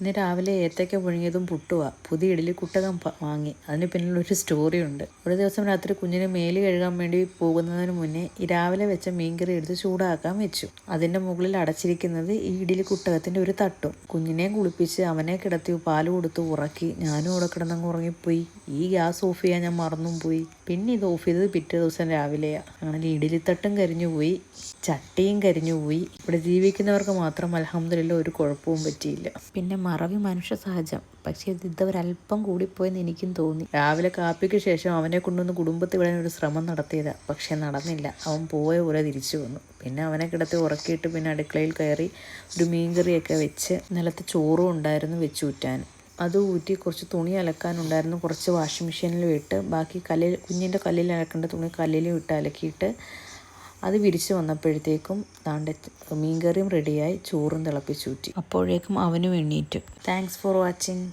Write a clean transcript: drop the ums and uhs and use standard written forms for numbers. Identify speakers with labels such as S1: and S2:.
S1: ഇന്ന് രാവിലെ ഏത്തയ്ക്ക പുഴുങ്ങിയതും പുട്ടുവാ. പുതിയ ഇഡലി കുട്ടകം വാങ്ങി. അതിന് പിന്നിലൊരു സ്റ്റോറിയുണ്ട്. ഒരു ദിവസം രാത്രി കുഞ്ഞിന് മേല് കഴുകാൻ വേണ്ടി പോകുന്നതിന് മുന്നേ രാവിലെ വെച്ച മീൻകറി എടുത്ത് ചൂടാക്കാൻ വെച്ചു. അതിൻ്റെ മുകളിൽ അടച്ചിരിക്കുന്നത് ഈ ഇഡലി കുട്ടകത്തിൻ്റെ ഒരു തട്ടും. കുഞ്ഞിനെ കുളിപ്പിച്ച് അവനെ കിടത്തി പാല് കൊടുത്ത് ഉറക്കി. ഞാനും അവിടെ കിടന്നങ്ങ് ഉറങ്ങിപ്പോയി. ഈ ഗ്യാസ് ഓഫ് ചെയ്യാൻ ഞാൻ മറന്നും പോയി. പിന്നെ ഇത് ഓഫ് ചെയ്തത് പിറ്റേ ദിവസം രാവിലെയാണ്. അങ്ങനെ ഇഡലിത്തട്ടും കരിഞ്ഞുപോയി, ചട്ടിയും കരിഞ്ഞുപോയി. ഇവിടെ ജീവിക്കുന്നവർക്ക് മാത്രം അൽഹംദുലില്ലാ ഒരു കുഴപ്പവും പറ്റിയില്ല. പിന്നെ മറവി മനുഷ്യ സഹജം. പക്ഷേ ഇത് ഒരല്പം കൂടിപ്പോയെന്ന് എനിക്കും തോന്നി. രാവിലെ കാപ്പിക്ക് ശേഷം അവനെ കൊണ്ടുവന്ന് കുടുംബത്തിൽ വിടാൻ ഒരു ശ്രമം നടത്തിയതാണ്. പക്ഷേ നടന്നില്ല. അവൻ പോയ പോലെ തിരിച്ചു വന്നു. പിന്നെ അവനെ കിടത്തി ഉറക്കിയിട്ട് പിന്നെ അടുക്കളയിൽ കയറി ഒരു മീൻകറിയൊക്കെ വെച്ച്, നിലത്ത് ചോറും ഉണ്ടായിരുന്നു വെച്ച് ഊറ്റാൻ. അത് ഊറ്റി കുറച്ച് തുണി അലക്കാനുണ്ടായിരുന്നു. കുറച്ച് വാഷിംഗ് മെഷീനിലും ഇട്ട്, ബാക്കി കുഞ്ഞിൻ്റെ കല്ലിൽ അലക്കേണ്ട തുണി കല്ലിലും ഇട്ട് അലക്കിയിട്ട് അത് വിരിച്ച് വന്നപ്പോഴത്തേക്കും താണ്ടെ മീൻകറിയും റെഡിയായി, ചോറും തിളപ്പിച്ചൂറ്റി. അപ്പോഴേക്കും അവനും എണ്ണീറ്റു. Thanks for watching.